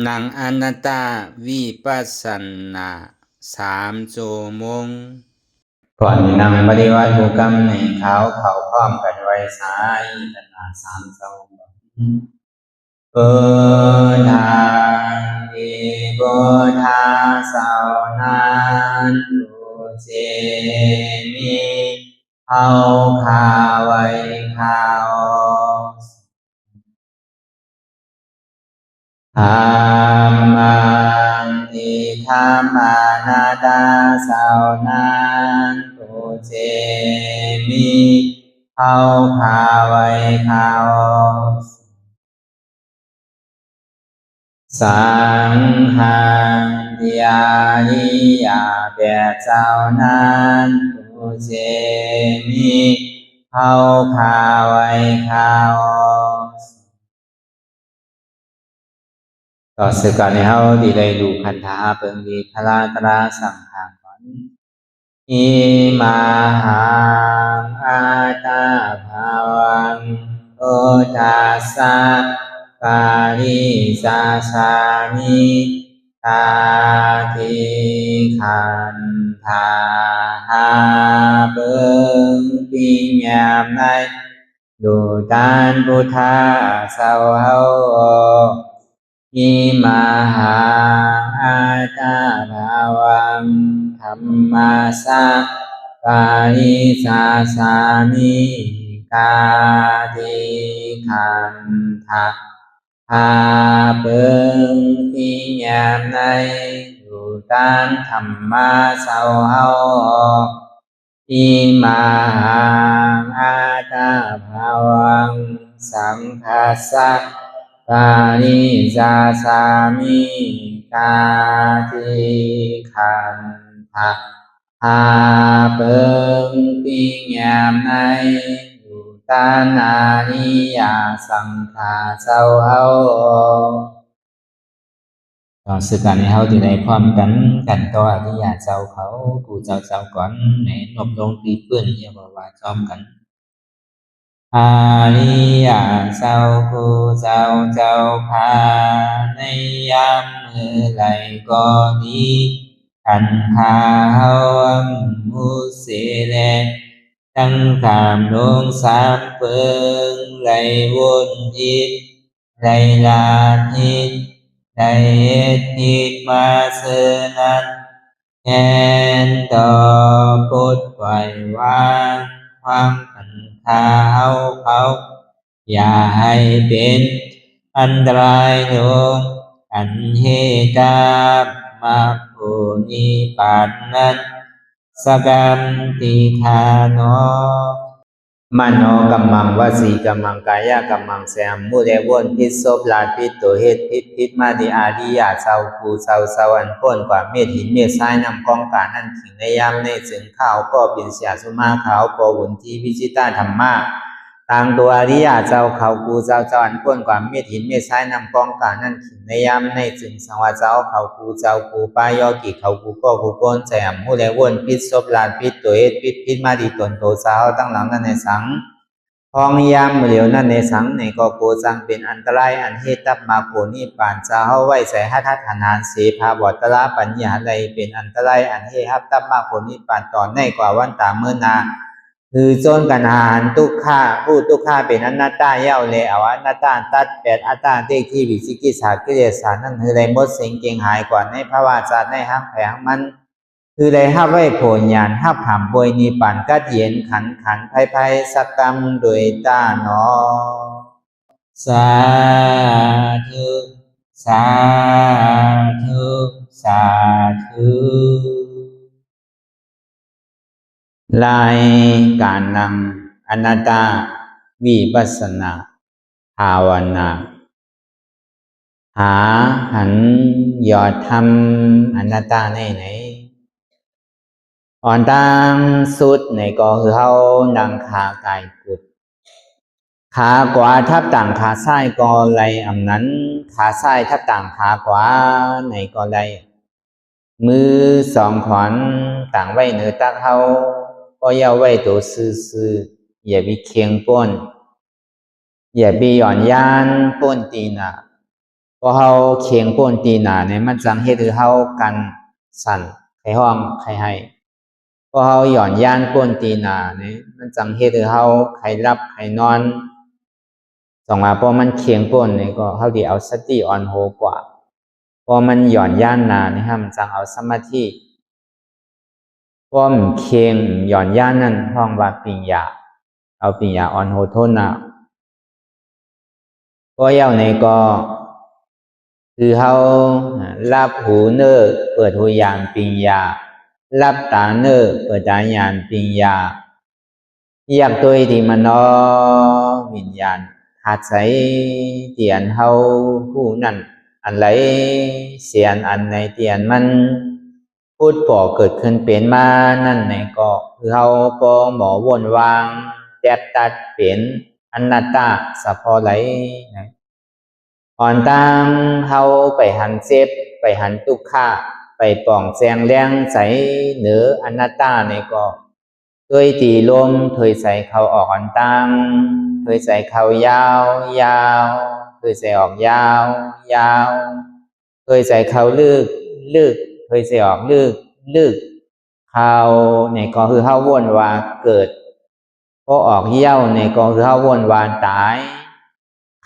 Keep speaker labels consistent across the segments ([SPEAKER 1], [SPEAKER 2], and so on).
[SPEAKER 1] นังอนัตตาวิปัสสนา3 ชั่วโมงก่อนนั่งปฏิวัติบุกรรมในเขาพร้อมกันไว้สายขนาด3 ชั่วโมงเปิดทางอีโบธาสาวนานุเจมีเอาคาไว้คาวธรรมังอิธรรมานาตาสาวนานุเจมีเอาคาไว้คาวสังฆังยานิยาแบบเจ้านั้นผู้เจมีเขาคาไว้เขาต่อสื่อการในเฮาดีเลยดูคันธาเปิงดีพลาตราสังขารก่อนอิมาหังอาตาภาวังโอทัสสะปาริสาสามิตาทิขันธาหาเบิงปิญญามในดูตานพุทธาสาวเฮาอิมาหังอาตาภาวังธัมมาสะปาริสาสามิกาทิขันธาหาเบิงปิญญามในดูตานธัมมาสาวเฮาอิมาหังอาตาภาวังสังฆัสสะปาริสาสามิกาทิขันธาหาเบิงปิญญามในดูตานานิยาสังฆาเจ้าเฮาต่อสื่อการในเฮาที่ได้พร้อมกันต่ออริยเจ้าเขากูเจ้าก่อนในนบลงตีเพื่อนอย่าบอกว่าซ้อมกันอาริยเจ้าผู้เจ้าพาในยามมือไหลก็ดีขันธาเฮามุเสเลตั้งขามลง3 เปิงไหลวนทิศไหลลาทิศไหลทิศมาเสนันแทนต่อพุทธปล่อยวางความขันธาเฮาเขาอย่าให้เป็นอันตรายลงอันเหตามมาภูนิปานนั้นสกัมติทานมโนกัมมังวสีกัมมังกายะกัมมังแสมมุเรวนพิศพลาพิษตัวเหตุพิษมาดิอาริยาเศร้าภูเศร้าอันพ้นกว่าเม็ดหินเม็ดทรายนำกองการนั่นขิงในยามในจึงข้าวก็เป็นเสียสุมาขาวก็วุ่นที่วิจิตาธรรมะต่างตัวอริยาเจ้าเขากูเจ้าอันพ้นกว่าเม็ดหินเม็ดทรายนำกองการนั่นขิงในยามในจึงสังวาเจ้าเขากูเจ้ากูปายอกิเขากูก็กูโกนแสมมุเรวนพิศพลาพิษตัวเหตุพิษมาดิตนโตสาวตั้งหลังนั่นในสังพองยามเหลียวนั่นในสังในก็โกจังเป็นอันตรายอันเหตุตับมาโกนิปานจะเฮาไว้ใส่หัตถฐานานเสภาบตระปัญญาใดเป็นอันตรายอันเหตุตับมาโกนิปานตอนในกว่าวันตาเมื่อนาคือโจนกันหารทุกข้าผู้ทุกข้าเป็นอนัตตาเย้าเลยอวอนัตตาตัด8อัตตาเตที่วิสิกิสากิเลสานั่นคือได้หมดสิ่งเก่งหายก่อนในภาวะศาสตร์ในห้างแผงมันคือได้ห้าไว้โผญญาณห้าผามบวยนิปานกัดเย็นขันไพ่สักกรรมโดยตาหนอสาธุสาธุสาธุลายการนำอนัตตาวิปัสสนาภาวนาหาหันยอดทำอนัตตาไหนอ่อนตามสุดในก็คือเฮาดังขากายกุดขาขวาทับต่างขาซ้ายก็ไหลอำนั้นขาซ้ายทับต่างขาขวาในก็ไหลมือ2 ขอนต่างไว้เหนือตักเฮาก็อย่าไว้ตัวซื่ออย่าไปเคียงป้นอย่าไปหย่อนยานป้นตีน่ะ พอเฮาเคียงป้นตีหนาเนี่ยมันจังเฮ็ดให้เฮากันสั่นไข้ห้องไข้ให้พอเฮาหย่อนย่านป้นตีหนาเนี่ยมันจังเฮ็ดให้เฮาไข้รับไข้นอนสองมาพอมันเคียงป้นเนี่ยก็เฮาสิเอาสติอ่อนโหกว่าพอมันหย่อนย่านนาเนี่ยมันจังเอาสมาธิพอมันเคียงหย่อนย่านนั้นห้องว่าปิญญาเอาปิญญาอ่อนโหทนน่ะก็เย้าในก็คือเฮารับหูเน้อเปิดหูญาณปิญญารับตาเน้อเปิดตาญาณปิญญาอยากตัวที่มันนอวิญญาณหาใส่เตียนเฮาผู้นั้นอันไหลเสียนอันในเตียนมันพูดป่อเกิดขึ้นเป็นมานั่นในก็คือเฮาปอหมอวนวางแจบตัดเป็นอนัตตาสะพอไหลนะอ่อนตามเฮาไปหันเซฟไปหันทุกข์ะไปป่องแสงแรงใสเหนืออนัตตาในก็เคยตีลมเคยใส่เขาออกอ่อนตังเคยใส่เขายาวยาวเคยใส่ออกยาวยาวเคยใส่เขาลึกเคยใส่ออกลึกเขาในก็คือเฮาวนว่าเกิดพอออกเยี่ยวในก็คือเฮาวนว่าตาย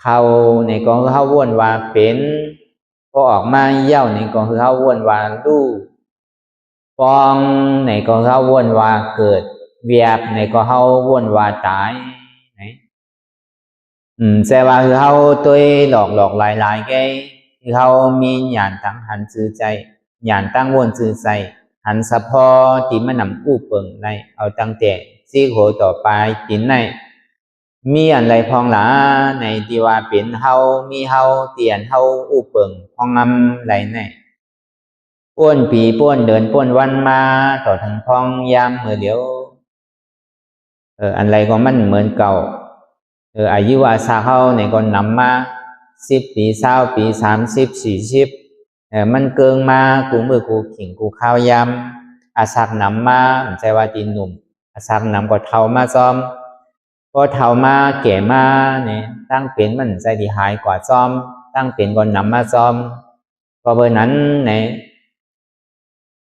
[SPEAKER 1] เขาในก็คือเฮาวนว่าเป็นพอออกมาเยี่ยวในก็คือเฮาวนว่ารู้ฟองในก็เฮาวนว่าเกิดเวียบในก็เฮาวนว่าตายแต่ว่าคือเฮาตัวหลอกหลายแกคือเฮามีญาณตั้งหันซื่อใจญาณตั้งวนซื่อใจหันสะพอที่มันนำอู้เปิงในเอาตั้งแต่ซี่โหต่อไปกินในมีอันไรพองหลาในที่ว่าเป็นเฮามีเฮาเตียนเฮาอู้เปิงพองงำไรในป้วนปีป้วนเดินป้วนวันมาต่อถึงพองยามเมื่อเดียวอันไรก็มันเหมือนเก่าอายุอาสาเขาในก็นำมา10 ปี20 ปี30 40มันเกิงมากูมือกูขิงกูข้าวยำอาศักนำมาไม่ใช่ว่าตีนหนุ่มอาศักนำก็เท่ามาซ้อมพอเท่ามาแก่มาเนี่ยตั้งเป็นมันใจดีหายกว่าซ้อมตั้งเป็นก็นำมาซ้อมก็เบอร์นั้นเนี่ย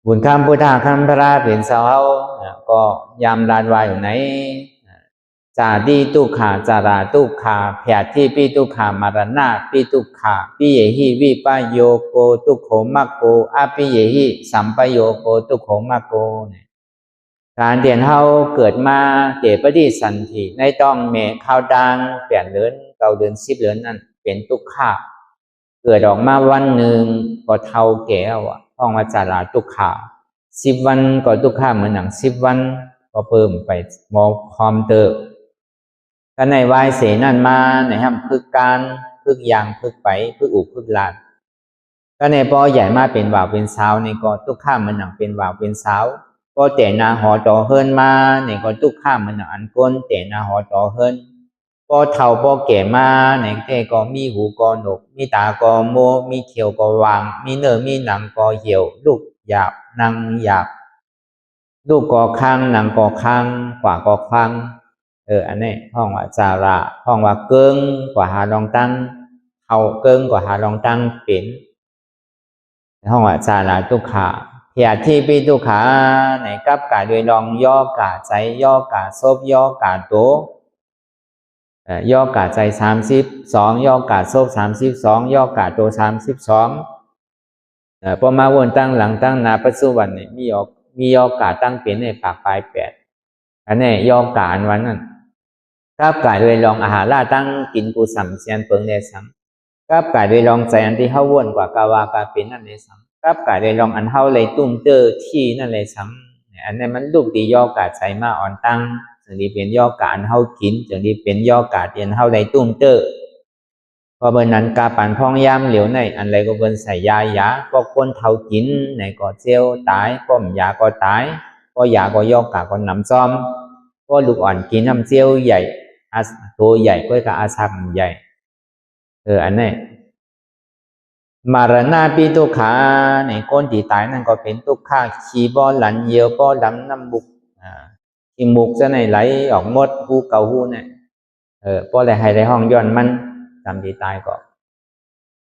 [SPEAKER 1] บุญคำพุทธคำพระเป็นเสาก็ยามลานวายอยู่ไหนจาดีตุขาจาราตุขาแผดที่ปีตุขามารณะปีตุขาปิเยหิวิปโยโกตุโขมักโกอปิเยหิสัมปโยโกตุโขมักโกการเดียนเฮาเกิดมาเตปฏิสันติในต้องเมข้าวดัง8 เดือน9 เดือน10 เดือนนั่นเป็นตุขะเกิดออกมาวันหนึ่งก็เท่าแก่ว่ะห้องมาจาราตุขา10 วันก็ตุขะเหมือนหนัง10 วันก็เพิ่มไปมอความเติบก็ในวายเสนั่นมาในห้ามพึกการพึกยางพึกไปพึกอุพึกลานก็ในปอใหญ่มาเป็นบ่าวเป็นสาวในก็ตุกข้ามมันหนังเป็นบ่าวเป็นสาวก็แต่นาหอต่อเฮิรนมาในก็ตุกข้ามมันหนังอันก้นแต่นาหอต่อเฮิรนพอเท่าพอแก่มาในแก่ก็มีหูก็หนกมีตาก็โมมีเขียวก็วางมีเนื้อมีหนังก็เหี่ยวลูกหยาบนางหยาบลูกก็ค้างนางก็ค้างกว่าก็ค้างอันนี้ห้องว่าจาระห้องว่าเกิงกว่าหาลองตั้งเขาเกิงกว่าหาลองตั้งเป็นห้องว่าจาระตุขาเพียที่ปีตุขาในกับกาด้วยลองย่อกาใจย่อกาซบย่อกาโตย่อกาใจ32ย่อกาซบ32ย่อกาโต32พอมาวนตั้งหลังตั้งนาปัจจุบันนี่มีย่อกาตั้งเป็นในปากปลาย8อันนี้ย่อกาอันวันนั้นกับกายโดยลองอาหารล่าตั้งกินกูสัมเซียนเปิงในสังกับกายโดยลองใจอันที่เฮาวนกว่ากาวากาเป็นนั่นในสังกับกายโดยลองอันเฮาเลยตุ้มเตอที่นั่นเลยสังอันนี้มันลูกดีย่อกาใจมาอ่อนตั้งจึงดีเป็นย่อกาอันเฮากินจึงดีเป็นย่อกาเตียนเฮาเลยตุ้มเตอพอเบอร์นั้นกาปันพองยามเหลียวในอันไรก็เบิ่นใส่ยาก็คนเท่ากินในก็เจียวตายป้อมยาก็ตายก็ยาก็ย่อกาก็นำซ้อมก็ลูกอ่อนกินน้ำเจียวใหญ่ตัวใหญ่ก็กับอาศักใหญ่อันนี้มารณะปีตุขาในก้นที่ตายนั่นก็เป็นตุขาขี้บ่อหลันเยียวบ่อดำน้ำบุกขี้มุกจะในไหลออกหมดหูเก่าหูเนี่ยบ่ได้ให้ได้ห้องย้อนมันจำที่ตายก็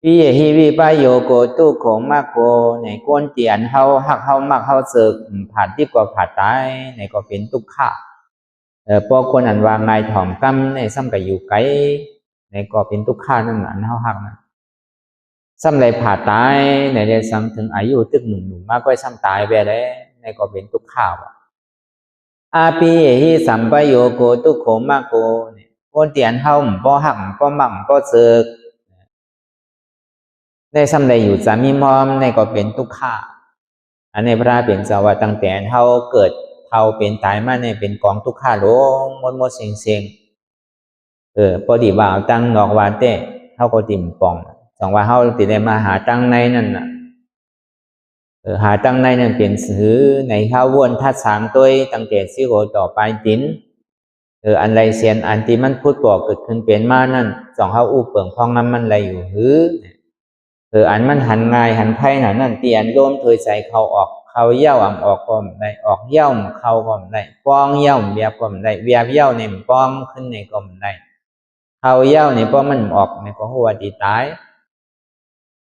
[SPEAKER 1] วิหิวิปโยโกตุโขมากโกในก้นเตียนเฮาหักเฮามักเฮาเสกผ่านที่กว่าผ่าตายในก็เป็นทุกข์ค่ะพอคนอันว่าไงถ่อมกำในซ้ำกับอยู่ไกลในก็เป็นทุกข์ค่ะนั่นอันเฮาหักนะซ้ำเลยผ่าตายในเดือนซ้ำถึงอายุตึกหนุ่มมากก็ซ้ำตายไปแล้วในก็เป็นทุกข์ค่ะอาปีหิสัมปโยโกตุโขมากโกคนเตียนเฮาบ่หักบ่มักบ่เสกในซ้ำใดอยู่จะมีมอมในก็เป็นทุกข์อันในพระเป็นสาวะตั้งแต่เท่าเกิดเท่าเป็นตายมาในเป็นกองทุกข์ลงมดเสียงพอดีว่าเอาตั้งนอกวาเต้เท่าก็ติ่มปองสองว่าเท่าติได้มาหาตั้งในนั่นน่ะหาตั้งในนั่นเป็นซื้อในข้าววนทัดสางตัวตั้งแต่สิโกต่อไปจินอันไรเสียนอันที่มันพูดบอกเกิดขึ้นเป็นมานั่นสองข้าวอู้เปิ่งพองน้ำมันไรอยู่หืออันมันหันง่ายหันไพ่หนานั่นเตียนโยมเธอใส่เขาออกเขาเย่าอ่ำออกก็ไม่ได้ออกเย่าเขาก็ไม่ได้ป้องเย่าเบียบก็ไม่ได้เบียบเย่าเนี่ยป้องขึ้นในก็ไม่ได้เขาเย่าเนี่ยเพราะมันออกในก็หัวตีตาย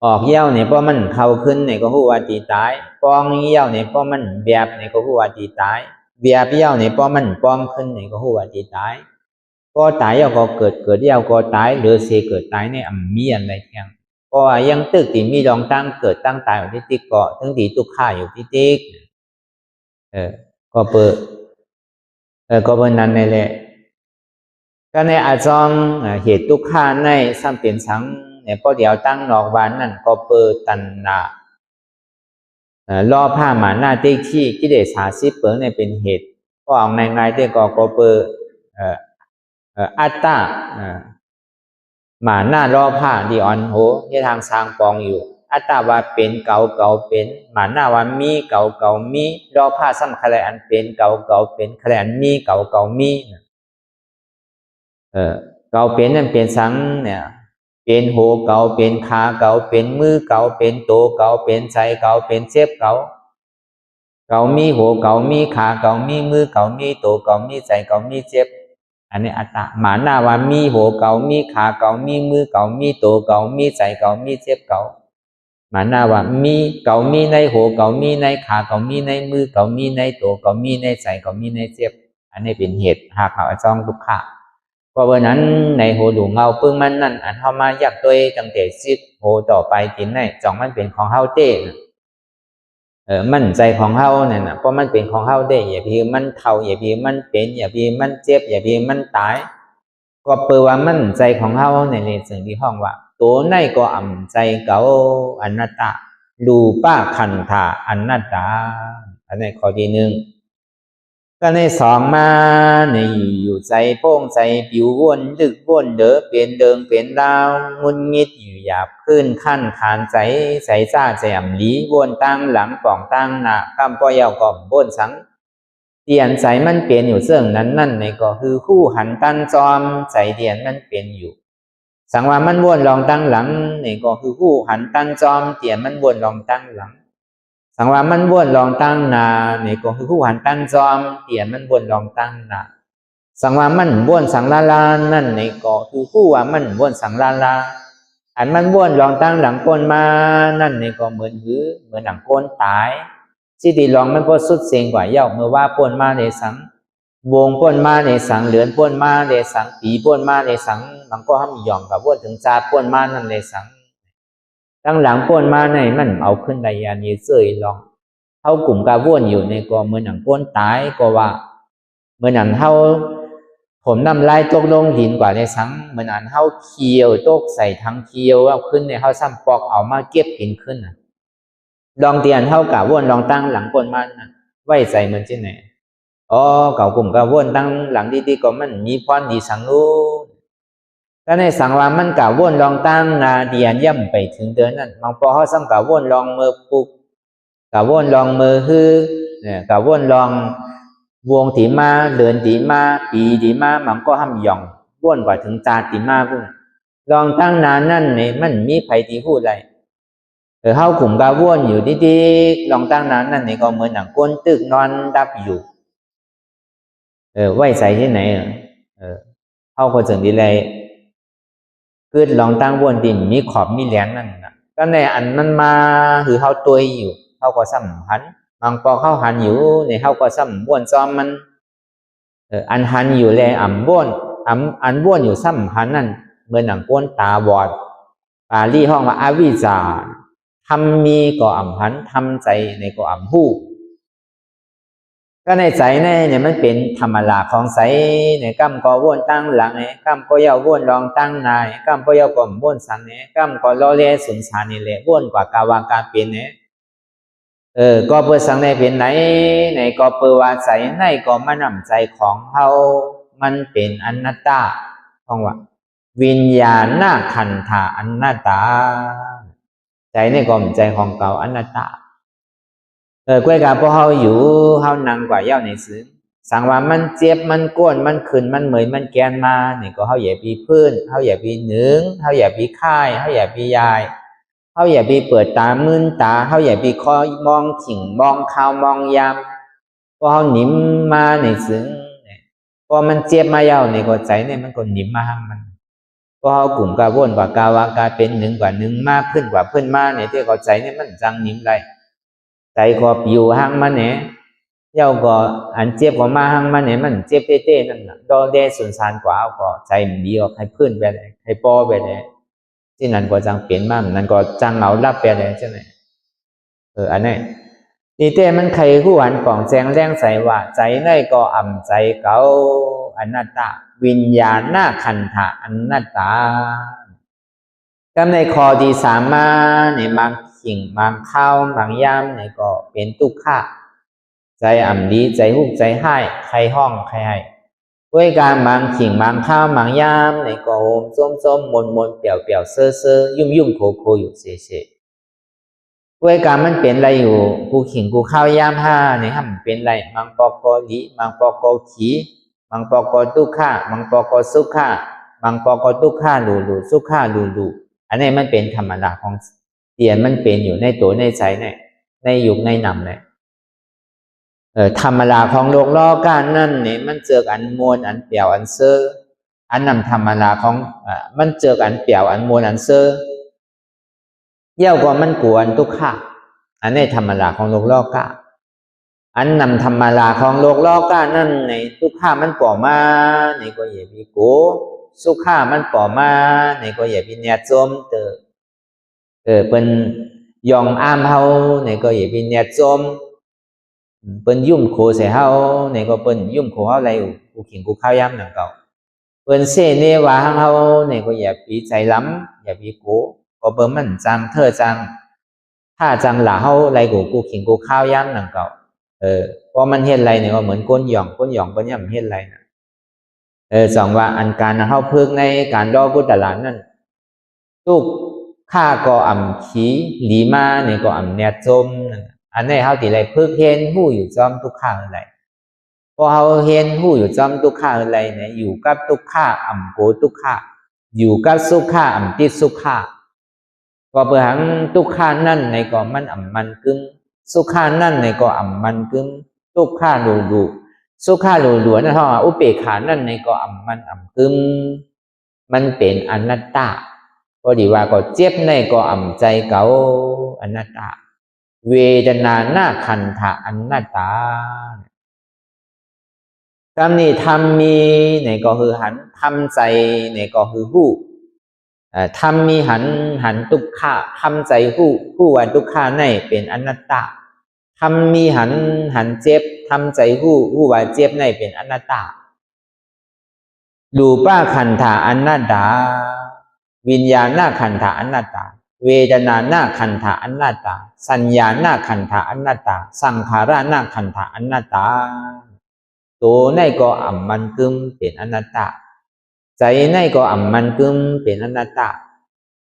[SPEAKER 1] ออกเย่าเนี่ยเพราะมันเขาขึ้นในก็หัวตีตายป้องเย่าเนี่ยเพราะมันเบียบในก็หัวตีตายเบียบเย่าเนี่ยเพราะมันป้องขึ้นในก็หัวตีตายก็ตายเย่าก็เกิดเย่าก็ตายหรือเสียเกิดตายในมีอะไรเที่ยงก็ยังตึกที่มีรองตั้งเกิดตั้งตายอยู่ที่ติ๊กเกาะทั้งที่ทุกข้าอยู่ที่ติ๊กก็เปิดก็เป็นนั้นในแหละก็ในอาจองเหตุทุกข้าในซ้ำเป็นสังเนี่ยพอเดี๋ยวตั้งนอกบ้านนั่นก็เปิดตันนาล่อผ้าหมาหน้าติ๊กที่กิเลส30เปิดในเป็นเหตุก็เอาง่ายๆได้ก็เปิดอัตตาหมาหน้ารอผ้าดีอ่อนโหที่ทางสร้างปองอยู่อัตตาว่าเป็นเก่าเป็นหมาหน้าว่ามีเก่ามีรอผ้าซ้ำคะแนนเป็นเก่าเป็นคะแนนมีเก่ามีเก่าเป็นนั่นเป็นสังเนี่ยเป็นโหเก่าเป็นขาเก่าเป็นมือเก่าเป็นโตเก่าเป็นใจเก่าเป็นเจ็บเก่ามีโหเก่ามีขาเก่ามีมือเก่ามีโตเก่ามีใจเก่ามีเจ็บอันนี้อัตตาหมาหน้าว่ามีโหเก่ามีขาเก่ามีมือเก่ามีโตเก่ามีใจเก่ามีเจ็บเก่าหมาหน้าว่ามีเก่ามีในโหเก่ามีในขาเก่ามีในมือเก่ามีในโตเก่ามีในใจเก่ามีในเจ็บอันนี้เป็นเหตุหาข่าวจ้องทุกข์เพราะว่านั้นในโหหลวงเงาปึ้งมันนั่นอันเข้ามาอยากตัวตั้งแต่10โหต่อไปจินในจ่องมันเป็นของเฮาเต้มั่นใจของเฮาเนี่ยนะเพราะมันเป็นของเฮาได้อย่าพี่มันเท่าอย่าพี่มันเป็นอย่าพี่มันเจ็บอย่าพี่มันตายก็เปิดว่ามั่นใจของเฮาในสิ่งที่ห้องว่าตัวในก็อ่ำใจเก่าอนัตตารูปะขันธาอนัตตาอันนี้ข้อที่หนึ่งก็ในสองมาในอยู่ใจโป้งใจผิววนดึกวนเด้อเปลี่ยนเดิงเปลี่ยนดาวงุนงิดอยู่หยาบขึ้นขั้นขานใจใส่ซ่าแจมหลีวนตั้งหลังป่องตั้งหน้าคำก็ยาวก่อมวนสังเตียนใจมันเปลี่ยนอยู่เสื่องนั้นนั่นในก็คือคู่หันตั้นจอมใจเตียนมันเปลี่ยนอยู่สังว่ามันวนลองตั้งหลังในก็คือคู่หันตั้นจอมเตียนมันวนลองตั้งหลังสังว่ามันวนลองตั้งนาเนี่ยก็คือคู่หันตั้งจอมเตียนมันวนลองตั้งนาสังว่ามันวนสังลาลานั่นเนี่ยก็คือคู่ว่ามันวนสังลาลาอันมันวนลองตั้งหลังก้นมานั่นเนี่ยก็เหมือนหลังก้นตายสิดีลองมันก็สุดเสียงกว่าเย่าเมื่อว่าป้นมาในสังวงป้นมาในสังเหลือนป้นมาในสังปีป้นมาในสังมันก็ห้ามหย่องกับวนถึงจาป้นมานั่นในสังตั้งหลังป้นมาในมันเอาขึ้นได้ยานี้เสยลองเขากลุ่มกาวนอยู่ในก็เหมือนหนังก้นตายก็ว่าเหมือนหนังเขาผมน้ำลายตกลงหินกว่าในสังเหมือนหนังเขาเคียวตกใส่ทั้งเคียวเอาขึ้นในเขาซ้ำปอกเอามาเก็บกินขึ้นลองเตียนเขากาวนลองตั้งหลังก้นมันไว้ใส่เหมือนที่ไหนอ๋อเก่ากลุ่มกาวนตั้งหลังดีๆก็มันมีพรดีสังรู้ถ้าในสังว่ามันกาวนลองตั้งนาเดียนย่ำไปถึงเดือนนั้นบางพอเขาซ้ำกาวนลองมือปุกกาวนลองมือฮือเนี่ยกาวนลองวงตีมาเดือนตีมาปีตีมามันก็ห้ามหย่องวนกว่าถึงจาตีมาพุ่งลองตั้งนานนั่นเนี่ยมันมีไผตีพูดอะไรเขากลุ่มกาวนอยู่ดีๆลองตั้งนานนั่นเนี่ยก็เหมือนหนังก้นตึกนอนดับอยู่ไว้ใส่ที่ไหนเขาก็จึงดีเลย คือลองตั้งวนดินมีขอบมีแหลมนั่นนะก็ในอันมันมาคือเขาตัวอยู่เขาก็สัมพันธ์บางปอเขาหันอยู่ในเขาก็สัมบ้วนซ้อมมันอันหันอยู่แลอ่ำบ้วนอันบ้วนอยู่สัมพันธ์นั่นเหมือนหนังก้นตาบอดปาลี่ห้องว่าอวิชชาทำมีก็อ่ำพันทำใจในก็อ่ำหู้ก็ในใจเนี่ยมันเป็นธรรมดาของใจในกำก็ว่นตั้งหลังเนี่ยกำก็ยาวว่นรองตั้งนายกำก็ยาวก่อมว่นสังเนี่ยกำก็ล้อเล่สุนสารนี่แหละว่นกว่ากาวาการเป็นเนี่ยก็เพื่อสังในเป็นไหนในก็เพื่อว่าใจในก็มานำใจของเขามันเป็นอนัตตาท่องว่าวิญญาณหน้าขันธาอนัตตาใจในก็ใจของเก่าอนัตตากล้วยกาพอเฮาอยู่เฮานั่งกว่าเย้าในซึ้งสั่งว่ามันเจ็บมันก้นมันขึ้นมันเหมยมันแกนมานี่ก็เฮาอย่าไปพื้นเฮาอย่าไปหนึ่งเฮาอย่าไปค่ายเฮาอย่าไปยายเฮาอย่าไปเปิดตามึนตาเฮาอย่าไปคอยมองถิ่งมองข่าวมองยามพอเฮาหนิมมาในซึ้งพอมันเจ็บมาเย้านี่ก็ใจเนี่ยมันก็หนิมมาหั่งมันพอเฮากลุ่มกาวนกว่ากาวากาเป็นหนึ่งกว่าหนึ่งมากขึ้นกว่าเพิ่นมาเนี่ยที่ก็ใจเนี่ยมันจังหนิมได้ใจก็อยู่ห่างมันเนี่ยเย้าก็อันเจ็บก็มาห่างมันเนี่ยมันเจ็บเต้ๆนั่นน่ะดอเดสุนสานกว่าก็ใจมันดีก็ให้พื้นไปเลยให้ปอไปเลยที่นั่นก็จังเปลี่ยนมานั่นก็จังเหงารับไปเลยใช่ไหมอันนี้นี่เต้มันใครผู้หันป่องแจงแรงใส่ว่าใจในก็อ่ำใจเก่าอนัตตาวิญญาณหน้าขันธะอนัตตาก็ในคอที่สามมาเนี่ยบางสิ่งบางข้าวบางยามเนี่ยก็เป็นทุกข์ค่ะใจอ่ำดีใจหุกใจให้ใครห้องใครให้ด้วยการบางสิ่งบางข้าวบางยามเนี่ยก็โอมส้มมนเปี่ยวเซ่อยุ่มโคอยู่เฉยด้วยการมันเป็นอะไรอยู่กูขิงกูข้าวยามห้าเนี่ยทำเป็นอะไรบางปอกอลิบางปอกอขีบางปอกอทุกข์ค่ะบางปอกอสุขค่ะบางปอกอทุกข์ค่ะหลูสุขค่ะหลูอันนี้มันเป็นธรรมดาของเตียนมันเป็นอยู่ในตัวในใจเนี่ยในยุคในนำเนี่ยธรรมดาของโลกล้อการนั่นเนี่ยมันเจออันมวลอันเปี่ยวอันเซอร์อันนำธรรมดาของมันเจออันเปี่ยวอันมวลอันเซอร์เย่ากว่ามันกวนทุกข์อันนี้ธรรมดาของโลกล้อกาอันนำธรรมดาของโลกล้อกานั่นในทุกข์มันป่อมาในก็อย่าไปโกสุขะมันป่อมาในก็อย่าไปเนี่ยจมเป็นยองอ้ามเฮาเนี่ยก็อย่าไปเนี่ยจมเป็นยุ่มโคใส่เฮาเนี่ยก็เป็นยุ่มโคเฮาอะไรกูขิงกูข้าวยำหนังเก่าเป็นเสเนวาเฮาเนี่ยก็อย่าไปใจล้ำอย่าไปโกก็เป็นมันจังเธอจังถ้าจังหล่าเฮาอะไรกูขิงกูข้าวยำหนังเก่าเพราะมันเห็นอะไรเนี่ยก็เหมือนก้นหย่องเป็นย่ำเห็นอะไรนะสองว่าอันการเฮาพึกในการรอพุทธหลานนั่นทุกข้าก็อ่ำขี้หลีมาเนี่ยก็อ่ำเนี่ยจมอันนี้เฮาติไรพึกเห็นหู้อยู่จอมทุกข้าอะไรพอเฮาเห็นหู้อยู่จอมทุกข้าอะไรเนี่ยอยู่กับทุกข้าอ่ำโกทุกข้าอยู่กับสุขข้าอ่ำติดสุขข้าก็เพื่อหังทุกข้านั่นในก็มันอ่ำมันกึมสุขข้านั่นในก็อ่ำมันกึมทุกข้าดูสุขข้าหลัวนั่นเฮาอุเบกขานั่นในก็อ่ำมันอ่ำกึมมันเป็นอนัตตาก็ดีว่าก็เจ็บในก็อ่ำใจเก่าอนัตตาเวทนาหน้าขันธะอนัตตากรรมนี้ทำมีในก็คือหันทำใจในก็คือหู้ทำมีหันทุกข้าทำใจหู้ว่าทุกข้าในเป็นอนัตตาทำมีหันเจ็บทำใจหู้ว่าเจ็บในเป็นอนัตตารูปขันธะอนัตตาวิญญาณหน้าขันธะอนัตตาเวทนาหน้าขันธะอนัตตาสัญญาหน้าขันธะอนัตตาสังขารหน้าขันธะอนัตตาตัวในก็อ่ำมันกึมเป็นอนัตตาใจในก็อ่ำมันกึมเป็นอนัตตา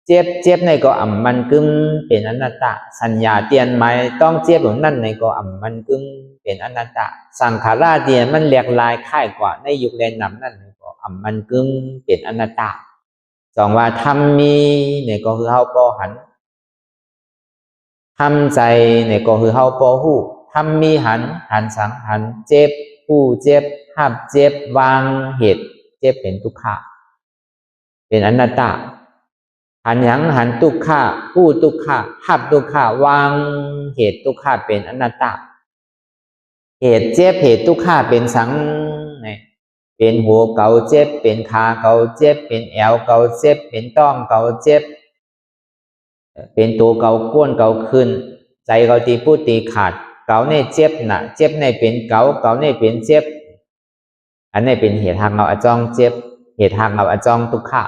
[SPEAKER 1] เจ็บในก็อ่ำมันกึมเป็นอนัตตาสัญญาเตียนหมายต้องเจ็บนั่นในก็อ่ำมันกึมเป็นอนัตตาสังขารเตียนมันแหลกลายค่ายกว่าในยุคแลนนำนั่นก็อ่ำมันกึมเป็นอนัตตาสองว่าทำมีเนี่ยก็คือเฮาปอหันทำใจเนี่ยก็คือเฮาปอหู้ทำมีหันสังหันเจ็บผู้เจ็บหับเจ็บวางเหตุเจ็บเป็นทุกขะเป็นอนัตตา หันหยังหันทุกขะผู้ทุกขะหับทุกขะวางเหตุทุกขะเป็นอนัตตาเหตุเจ็บเหตุทุกขะเป็นสังเนี่ยเป็นหัวเก่าเจ็บเป็นขาเก่าเจ็บเป็นแอวเก่าเจ็บเป็นต้องเก่าเจ็บเป็นตัวเก่าก้วนเก่าขึ้นใจเก่าตีพูดตีขาดเก่าเนี่ยเจ็บน่ะเจ็บในเป็นเก่าเก่าเนี่ยเป็นเจ็บอันนี้เป็นเหตุทางเราอจองเจ็บเหตุทางเราอจองทุกขะ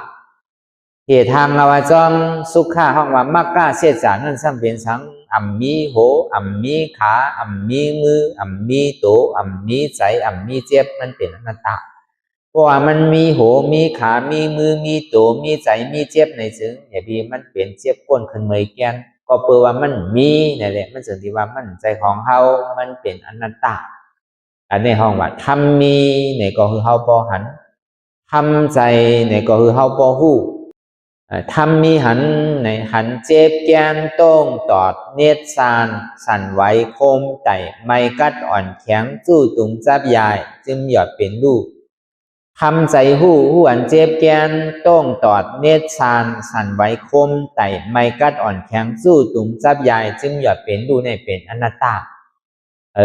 [SPEAKER 1] เหตุทางเราอจองสุขะห้องว่ามักกะเสียจานั่นซ้ำเป็นสังอ่ำมีโหอ่ำมีขาอ่ำมีมืออ่ำมีโตอ่ำมีใจอ่ำมีเจ็บมันเป็นอนัตตาเพราะว่ามันมีโหมีขามีมือมีโตมีใจมีเจ็บในซึ่งอย่างที่มันเป็นเจ็บก้นขึ้นเมยแกนก็เปลว่ามันมีนี่แหละมันถึงที่ว่ามันใจของเฮามันเป็นอนัตตาอันนี้ห้องว่าทำมีเนี่ยก็คือเฮาบ่หันทำใจเนี่ยก็คือเฮาบ่ฮู้ทำมีหันในหันเจ็บแกนโต้งตอดเนตรซานสั่นไหวโคมไต่ไม่กัดอ่อนแข็งจู้ตุงจับยายจึงหยอดเป็นลูกทำใจหู้หวนเจ็บแกนโต้งตอดเนตรซานสั่นไหวโคมไต่ไม่กัดอ่อนแข็งจู้ตุงจับยายจึงหยอดเป็นลูกในเป็นอนัตตา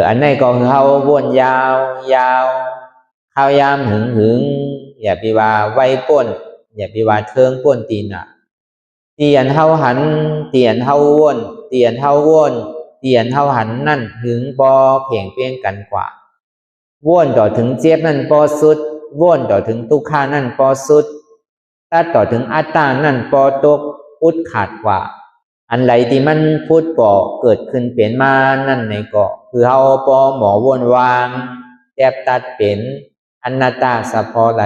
[SPEAKER 1] อันนี้ก็คือเขาวนยาวยาวข้าวยามหึงอย่าไปว่าไว้ป้นอย่าไปว่าเทิงป้นตีนเตียนเฮาหันเตียนเฮาวนเตียนเฮาวนเตียนเฮาหันนั่นหึงปอเพ่งเพียงกันกว่าวนต่อถึงเจ็บนั่นปอสุดวนต่อถึงทุกขานั่นปอสุดตัดต่อถึงอัตตานั่นปอตกพุทธขาดกว่าอันไหนที่มันพุทธก่อเกิดขึ้นเปลี่ยนมานั่นในเกาะคือเฮาปอหมอวนวางแทบตัดเป็นอนัตตาสะพอไหล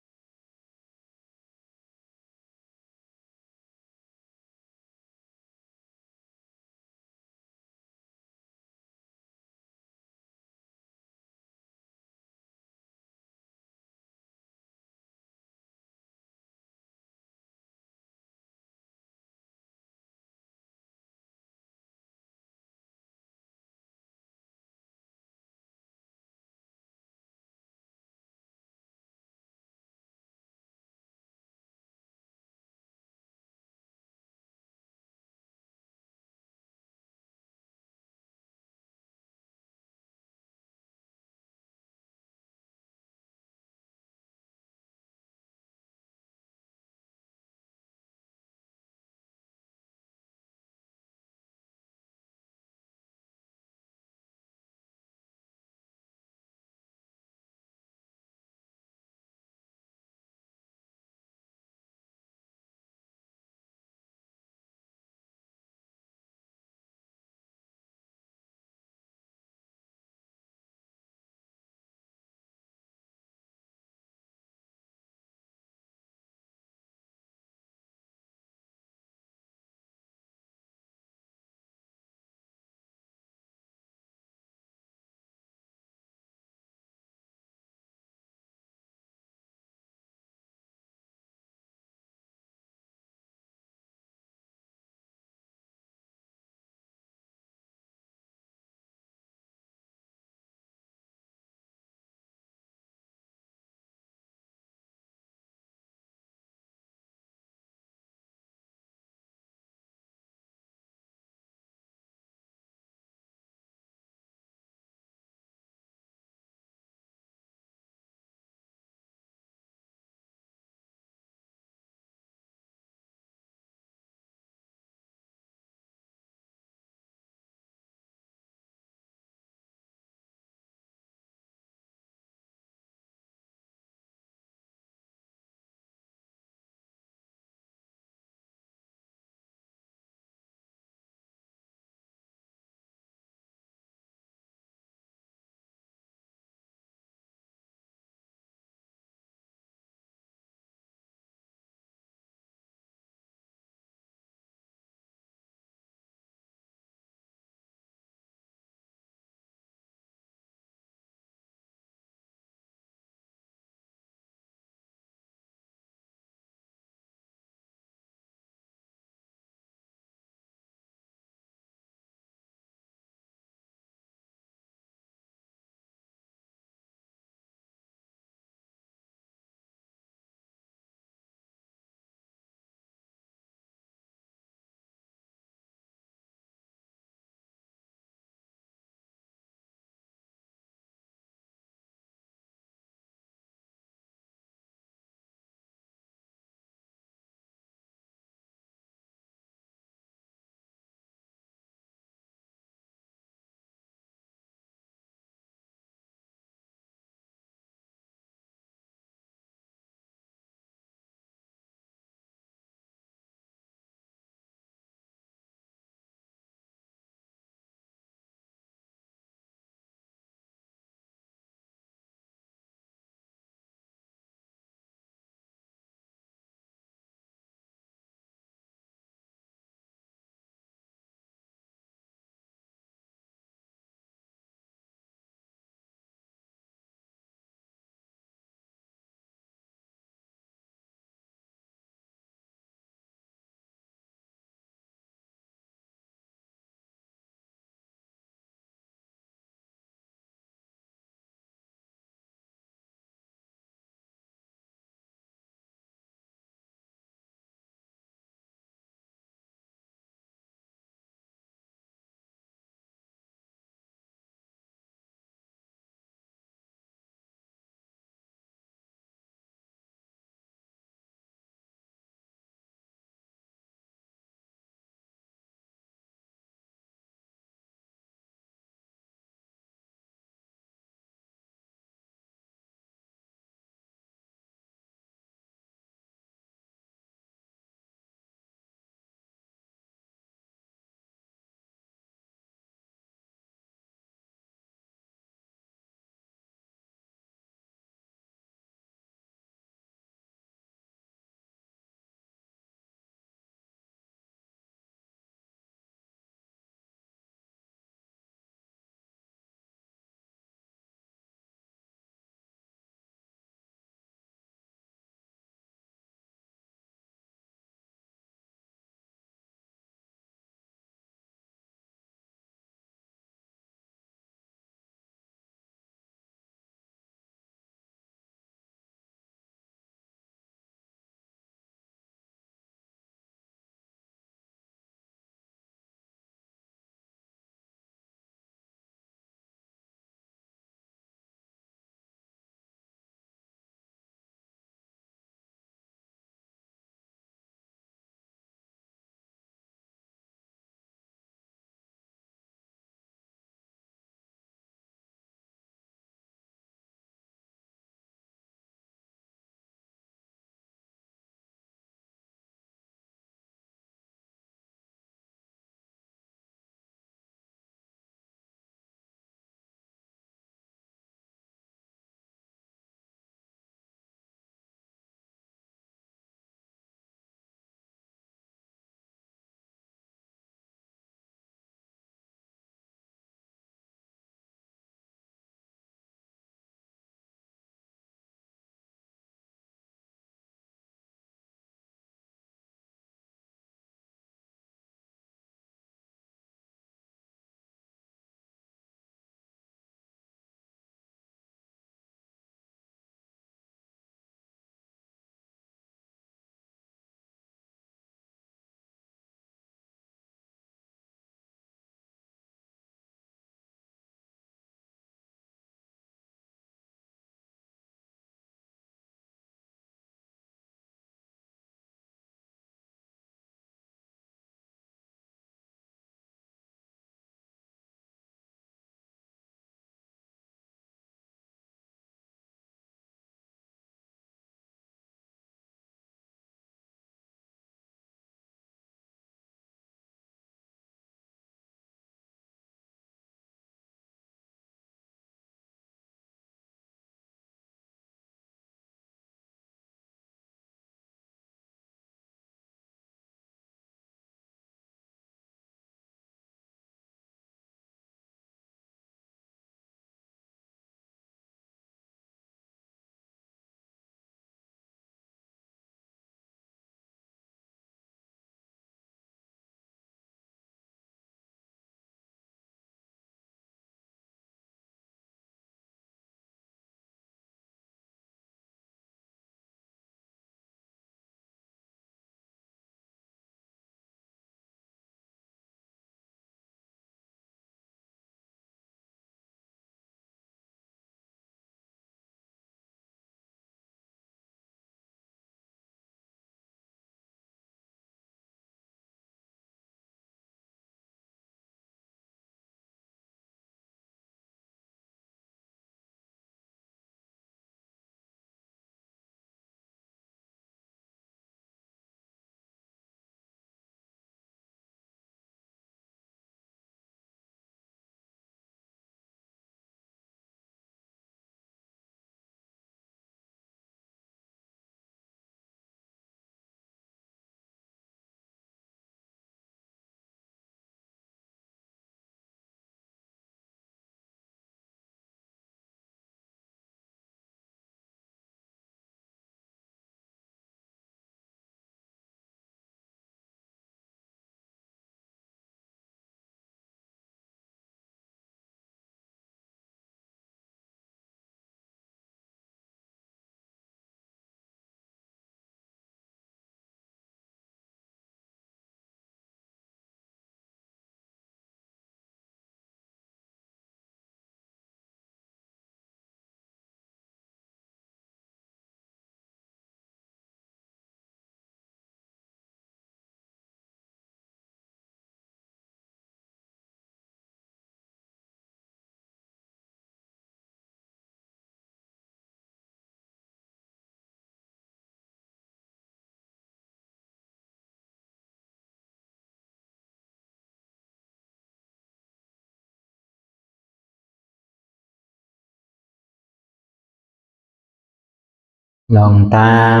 [SPEAKER 1] ลองตั้ง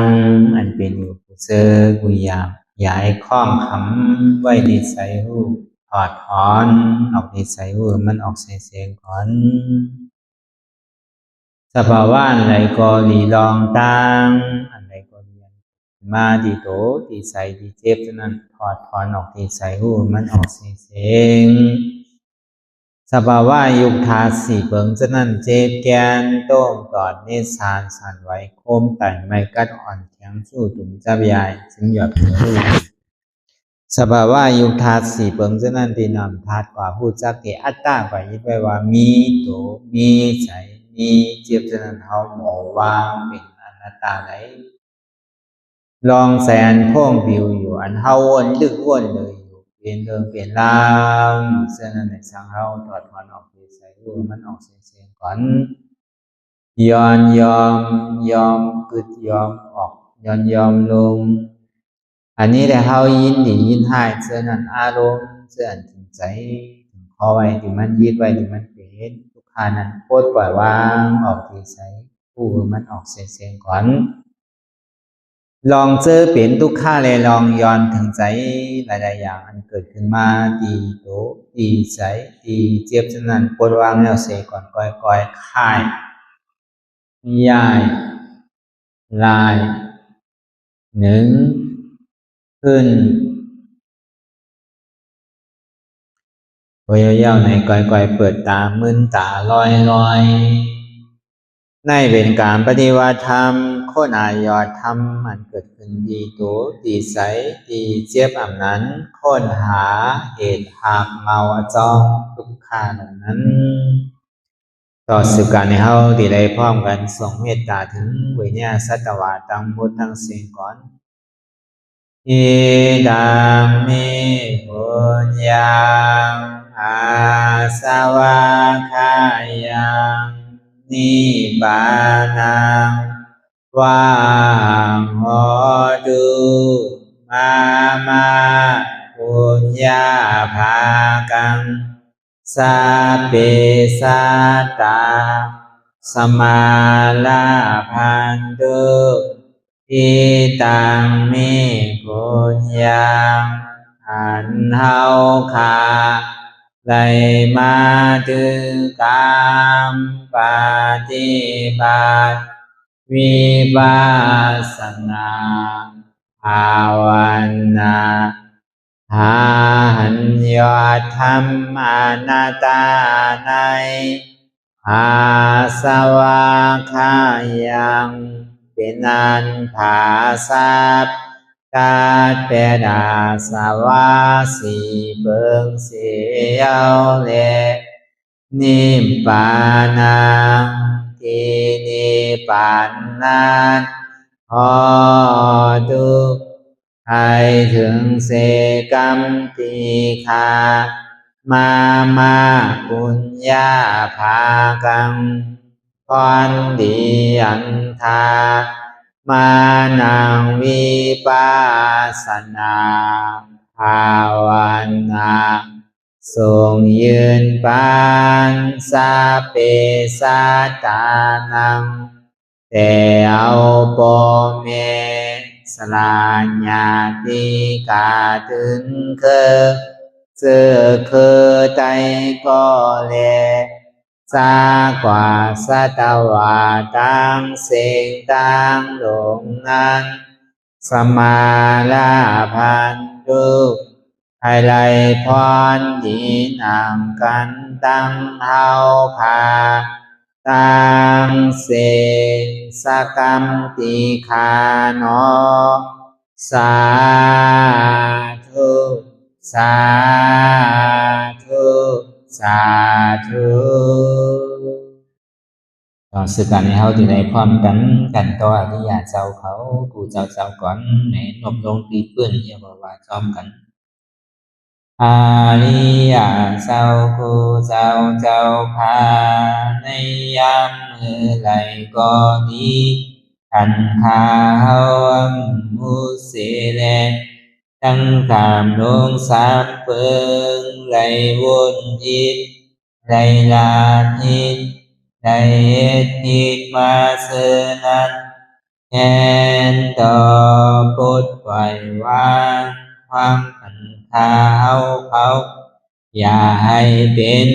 [SPEAKER 1] อันเป็นอยู่ผู้เจอกุยามย้ายข้อมคำไว้ในใส่หูถอดถอนออกในใส่หูมันออกเสียงก่อนสภาวะอันใดก็หลีลองตั้งอันใดก็เรียนมาดีโตดีใส่ดีเจ็บนั้นถอดถอนออกที่ใส่หูมันออกเสียงสภาวะยุคทาสีเบิงจะนั่นเจ็บแกนโต้งกอดเนสานสันไว้โคมไต่ไม่กัดอ่อนแข็งสู้ตุ่มจับยายจึงหยอดหูสภาวะยุคทาสีเบิงจะนั่นที่นำทาดกว่าผู้จักเกอัตตาไปยึดไว้ว่ามีโตมีใจมีเจ็บจะนั่นเขาหมอว่างเป็นอนัตตาไหนลองแสนโค้งวิวอยู่อันเฮาวนลึกวนเลยอยู่เปลี่ยนเดิมเปลี่ยนราวอยู่เส้นนั้นในสังเฮาถอดถอนออกไปใส่รูมันออกเสียงก่อนย้อนยอมกึดยอมออกยอมลงอันนี้แหละเฮายินดียินให้เส้นนั้นอารมณ์เส้นถึงใจถึงคอไว้ที่มันยึดไว้ที่มันเป็นทุกขานั้นโคตรปล่อยวางออกที่ใส่ผู้มันออกเสียงก่อนลองเจอเป็นทุกข้าเลยลองย้อนถึงใจหลายๆอย่างอันเกิดขึ้นมาดีโตดีใจดีเจ็บฉะนั้นปวดวางแนวเสก่อนก้อยค่ายย่ายลายหนึ่งขึ้นพยาวๆในก้อยเปิดตามึนตาลอยในเป็นการปฏิวัติธรรมโคณายอดธรรมมันเกิดขึ้นดีโตดีใสดีเจี๊ยบอ่ำนั้นค้นหาเหตุหากเมาจองทุกขาเหล่านั้นต่อสืบการในเฮาที่ได้พร้อมกันส่งเมตตาถึงวิญญาณสัตวาตังพุทธังสิ่งก่อนอิดังเมปุญญังอาสวะคายังนิบานังวางโหตุมาปุญญาภากังสัพเพสัตตาสมาลาพันตุอิตังเมปุญญังอันเฮาคาไลมาถึงกามปฏิบัติวิปัสสนาภาวนาหันยอดธรรมอนัตตาในอาสวะคายังเป็นอันผาสัพกาเปดาสวะสีเบิงเสียวเลนิมปานังทีนิปานนั้นพอตุให้ถึงเสกรรมติคามาปุญญาภากังคอนดีอันทามานังวิปัสสนาภาวนาทรงยืนปานสัพเพสัตตานังแต่เอาโปเมสลาญาติกาถึงเจอใจก็เลซากว่าสัตวาตังเสงตังหลงนั้นสมาลาพันตุไทยไลพรดีนามกันตั้งเฮาพาตังเสสกรรมติคานอสาธุสาธุสาธุต่อสืบการในเฮาที่ได้พร้อมกันต่ออริยเจ้าเขากูเจ้าก่อนในนบลงตีเพื่อนเรียกว่าจอมกันอาริยเจ้าผู้เจ้าพาในยามมือไหลก็ดีทันข้าวมุเสเลตั้งตามลงสามเพิงไหลวนอิดไหลลาทิดไหลเอ็ดอิดมาเสนัน แทนต่อพุทธปล่อยวางความขันเท้าเขาอย่าให้เป็น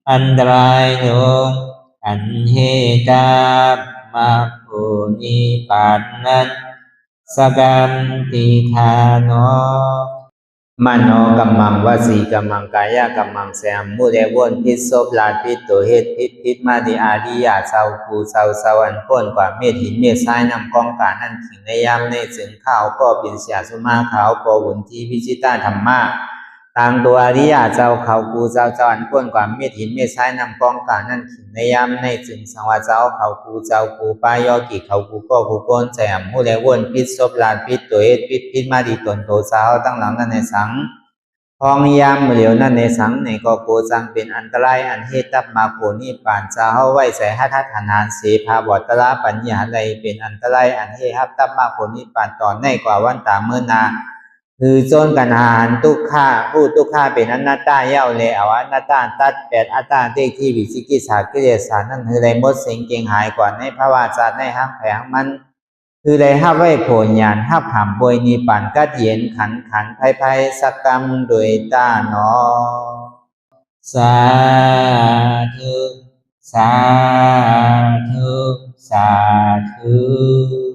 [SPEAKER 1] อันตรายลงอันเหตุตามมาภูนิปานนั้นสกันติทานมโนกัมมังวสีกัมมังกายะกัมมังแสมมุเรวนพิษศพลาพิษตัวเหตุพิษมาดิอาดิยาเศร้าภูเศร้าสวรรค์พ้นกว่าเม็ดหินเม็ดทรายนำกองการนั่นขิงในยามในสึงข้าวก็เป็นเสียสุมาขาวปวุนที่วิจิตาธรรมะต่างตัวอริยาเจ้าเขากูเจ้าสวรรค์พ้นกว่าเม็ดหินเม็ดทรายนำกองการนั่นขิงในยามในสึงสังวาเจ้าเขากูเจ้ากูปายอกิเขากูก็กูก้นแสมมุเรวนพิษศพลาพิษตัวเหตุพิษมาดิตนโตสาวตั้งหลังนั่นในสังพองยามเหลียวนั่นในสังในก็โกจังเป็นอันตรายอันเหตุตับมาโกนี่ปานจะเฮาไว้ใส่หัตถฐานานเสภาบอตระปัญญาใดเป็นอันตรายอันเหตุฮับตับมาโกนี่ปานตอนในกว่าวันตาเมื่อนาคือโจนกันหารทุกข้าผู้ทุกข้าเป็นอนัตตาเย้าเลยอวอนัตตาตัดแปดอัตตาเตที่วิสิกิสากิเลสานั่นคือได้หมดสิ่งเก่งหายกว่าในภาวะศาสตร์ในห้างแผงมันคือได้ห้าไว้โผญญาณห้าผามบวยนิปานกัดเย็นขันภัยสักกรรมโดยตาหนอสาธุสาธุสาธุ